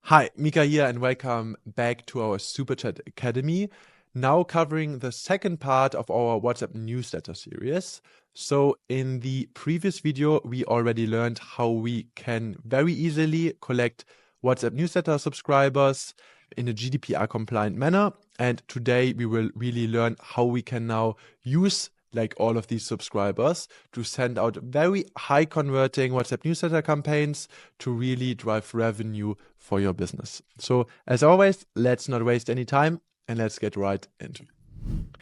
Hi, Mika here, and welcome back to our Superchat Academy. Now covering the second part of our WhatsApp newsletter series. So in the previous video, we already learned how we can very easily collect WhatsApp newsletter subscribers in a GDPR compliant manner. And today we will really learn how we can now use all of these subscribers to send out very high converting WhatsApp newsletter campaigns to really drive revenue for your business. So as always, let's not waste any time and let's get right into it.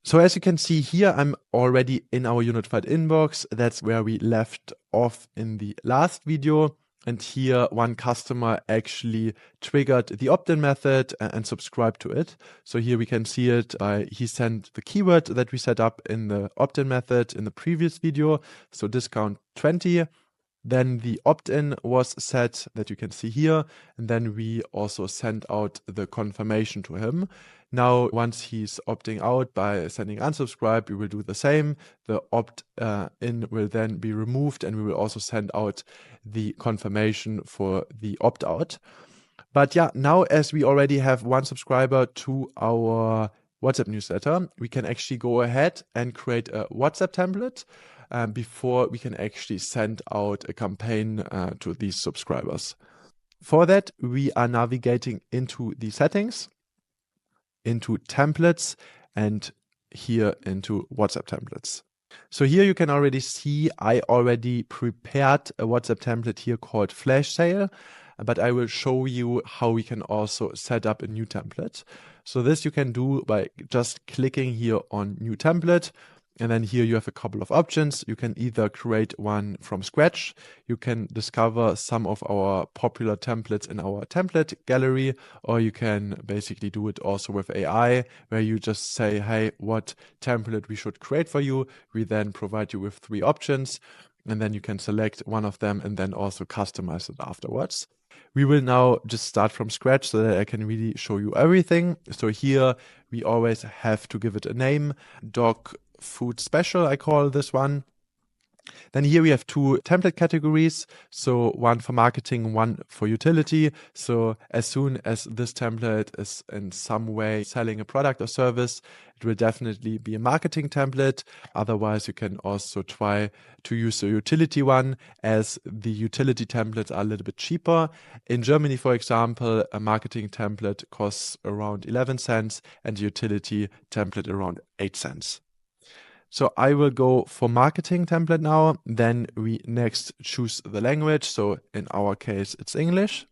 So as you can see here, I'm already in our unified inbox. That's where we left off in the last video. And here one customer actually triggered the opt-in method and subscribed to it. So here we can see it. He sent the keyword that we set up in the opt-in method in the previous video. So discount 20. Then the opt-in was set that you can see here. And then we also sent out the confirmation to him. Now, once he's opting out by sending unsubscribe, we will do the same. The opt-in will then be removed and we will also send out the confirmation for the opt-out. But yeah, now as we already have one subscriber to our WhatsApp newsletter, we can actually go ahead and create a WhatsApp template before we can actually send out a campaign to these subscribers. For that, we are navigating into the settings, into templates, and here into WhatsApp templates. So here you can already see I already prepared a WhatsApp template here called Flash Sale, but I will show you how we can also set up a new template. So this you can do by just clicking here on New Template. And then here you have a couple of options. You can either create one from scratch. You can discover some of our popular templates in our template gallery, or you can basically do it also with AI, where you just say, hey, what template we should create for you. We then provide you with 3 options, and then you can select one of them and then also customize it afterwards. We will now just start from scratch so that I can really show you everything. So here we always have to give it a name, dog food special, I call this one. Then here we have 2 template categories. So one for marketing, one for utility. So as soon as this template is in some way selling a product or service, it will definitely be a marketing template. Otherwise, you can also try to use a utility one, as the utility templates are a little bit cheaper. In Germany, for example, a marketing template costs around 11 cents and a utility template around 8 cents. So I will go for marketing template now. Then we next choose the language. So in our case, it's English.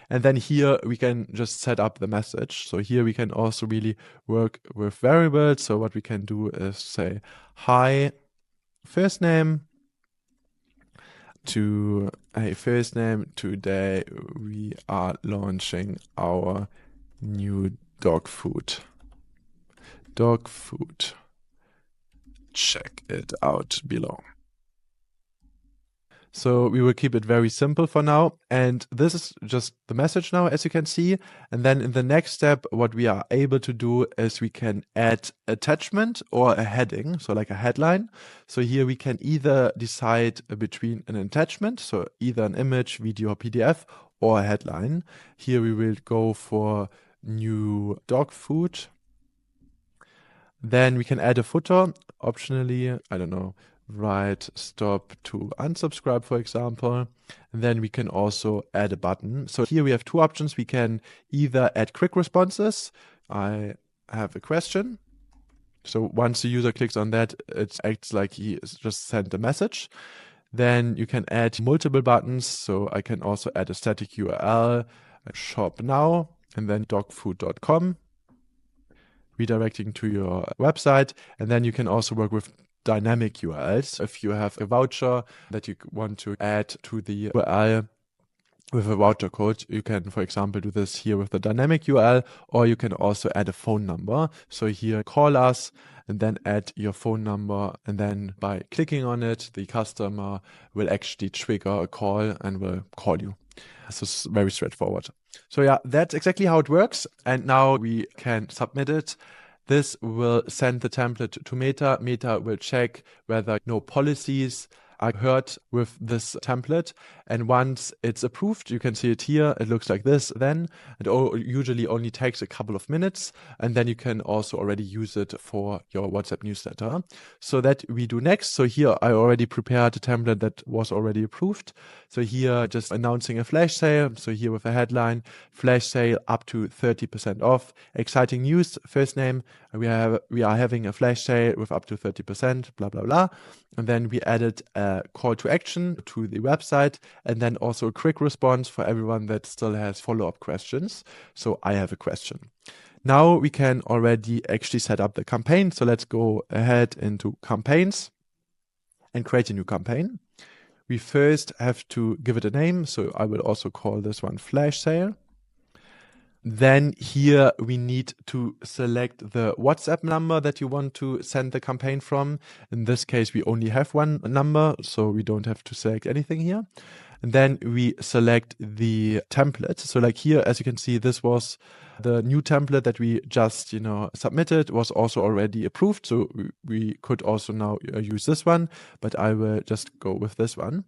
And then here we can just set up the message. So here we can also really work with variables. So what we can do is say, hi, first name. First name, today we are launching our new dog food. Dog food. Check it out below. So we will keep it very simple for now. And this is just the message now, as you can see. And then in the next step, what we are able to do is we can add attachment or a heading, so like a headline. So here we can either decide between an attachment, so either an image, video, or PDF, or a headline. Here we will go for new dog food. Then we can add a footer, optionally, I don't know, write stop to unsubscribe, for example. And then we can also add a button. So here we have 2 options. We can either add quick responses. I have a question. So once the user clicks on that, it acts like he just sent a message. Then you can add multiple buttons. So I can also add a static URL, shop now, and then dogfood.com. redirecting to your website. And then you can also work with dynamic URLs. If you have a voucher that you want to add to the URL with a voucher code, you can, for example, do this here with the dynamic URL, or you can also add a phone number. So here, call us and then add your phone number. And then by clicking on it, the customer will actually trigger a call and will call you. So it's very straightforward. So yeah, that's exactly how it works. And now we can submit it. This will send the template to Meta. Meta will check whether no policies are heard with this template. And once it's approved, you can see it here. It looks like this then. It usually only takes a couple of minutes. And then you can also already use it for your WhatsApp newsletter. So that we do next. So here I already prepared a template that was already approved. So here just announcing a flash sale. So here with a headline, flash sale up to 30% off. Exciting news, first name. We are having a flash sale with up to 30%, blah, blah, blah. And then we added a call to action to the website, and then also a quick response for everyone that still has follow-up questions. So I have a question. Now we can already actually set up the campaign. So let's go ahead into campaigns and create a new campaign. We first have to give it a name. So I will also call this one flash sale. Then here we need to select the WhatsApp number that you want to send the campaign from. In this case, we only have one number, so we don't have to select anything here. And then we select the template. So like here, as you can see, this was the new template that we just, submitted, was also already approved. So we could also now use this one, but I will just go with this one.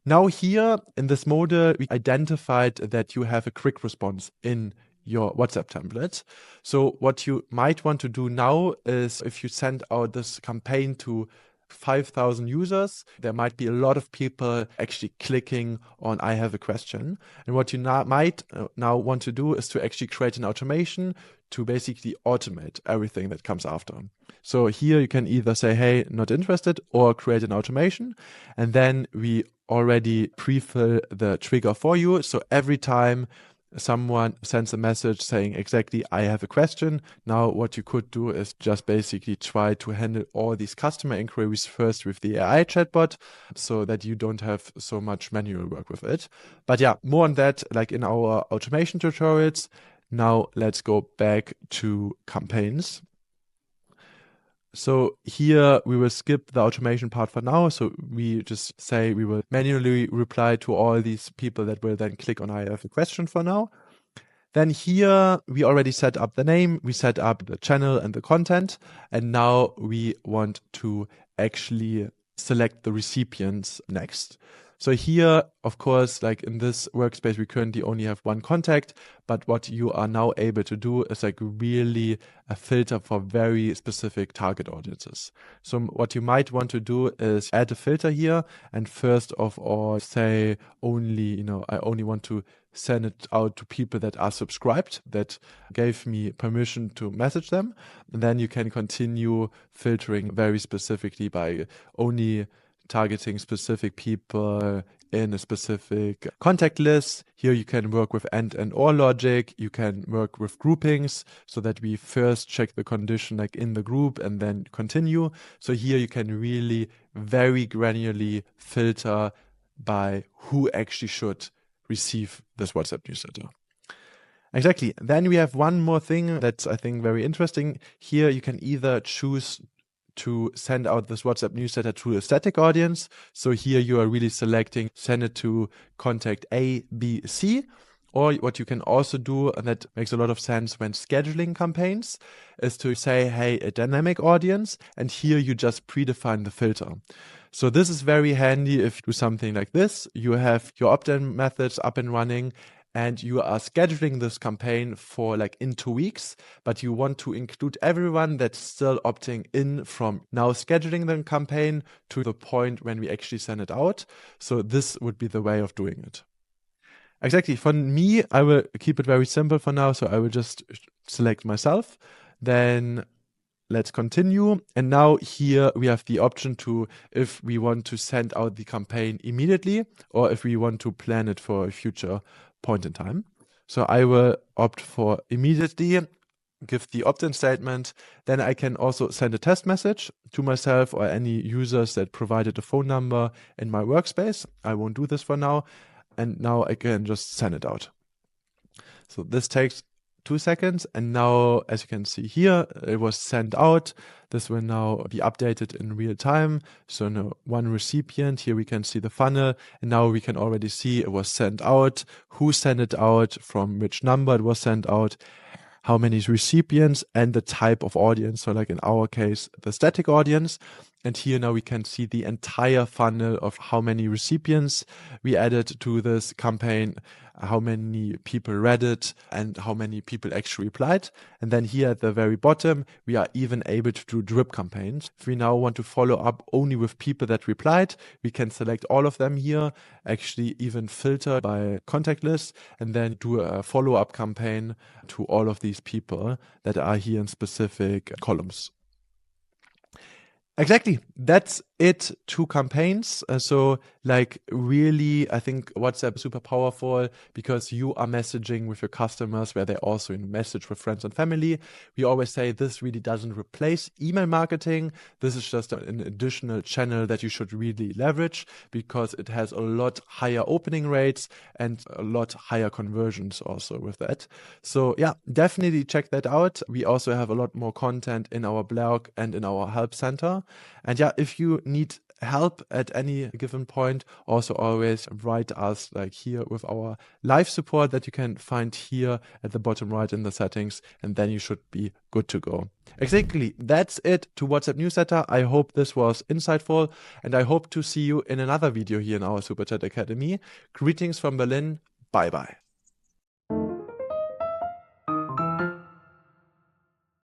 Now here in this modal, we identified that you have a quick response in your WhatsApp template. So what you might want to do now is if you send out this campaign to 5,000 users, there might be a lot of people actually clicking on I have a question. And what you might now want to do is to actually create an automation to basically automate everything that comes after. So here you can either say, hey, not interested, or create an automation. And then we already pre-fill the trigger for you. So every time someone sends a message saying exactly, I have a question. Now, what you could do is just basically try to handle all these customer inquiries first with the AI chatbot so that you don't have so much manual work with it. But yeah, more on that like in our automation tutorials. Now let's go back to campaigns. So here we will skip the automation part for now. So we just say we will manually reply to all these people that will then click on I have a question for now. Then here we already set up the name, we set up the channel and the content, and now we want to actually select the recipients next. So here, of course, like in this workspace, we currently only have one contact, but what you are now able to do is like really a filter for very specific target audiences. So what you might want to do is add a filter here, and first of all, say only, I only want to send it out to people that are subscribed, that gave me permission to message them. And then you can continue filtering very specifically by only targeting specific people in a specific contact list. Here you can work with and or logic. You can work with groupings so that we first check the condition like in the group and then continue. So here you can really very granularly filter by who actually should receive this WhatsApp newsletter. Exactly. Then we have one more thing that's I think very interesting. Here you can either choose to send out this WhatsApp newsletter to a static audience. So here you are really selecting, send it to contact A, B, C. Or what you can also do, and that makes a lot of sense when scheduling campaigns, is to say, hey, a dynamic audience. And here you just predefine the filter. So this is very handy if you do something like this. You have your opt-in methods up and running, and you are scheduling this campaign for like in 2 weeks, but you want to include everyone that's still opting in from now scheduling the campaign to the point when we actually send it out. So this would be the way of doing it. Exactly. For me, I will keep it very simple for now. So I will just select myself. Then let's continue. And now here we have the option to, if we want to send out the campaign immediately, or if we want to plan it for a future point in time. So I will opt for immediately, give the opt-in statement. Then I can also send a test message to myself or any users that provided a phone number in my workspace. I won't do this for now. And now I can just send it out. So this takes 2 seconds. And now, as you can see here, it was sent out. This will now be updated in real time. So now one recipient, here we can see the funnel. And now we can already see it was sent out, who sent it out, from which number it was sent out, how many recipients, and the type of audience. So like in our case, the static audience. And here now we can see the entire funnel of how many recipients we added to this campaign, how many people read it, and how many people actually replied. And then here at the very bottom, we are even able to do drip campaigns. If we now want to follow up only with people that replied, we can select all of them here, actually even filter by contact list, and then do a follow-up campaign to all of these people that are here in specific columns. Exactly. That's it. 2 campaigns. So like really, I think WhatsApp is super powerful because you are messaging with your customers where they also message with friends and family. We always say this really doesn't replace email marketing. This is just an additional channel that you should really leverage because it has a lot higher opening rates and a lot higher conversions also with that. So yeah, definitely check that out. We also have a lot more content in our blog and in our help center. And yeah, if you need help at any given point, also always write us like here with our live support that you can find here at the bottom right in the settings, and then you should be good to go. Exactly. That's it to WhatsApp newsletter. I hope this was insightful, and I hope to see you in another video here in our Superchat Academy. Greetings from Berlin. Bye bye.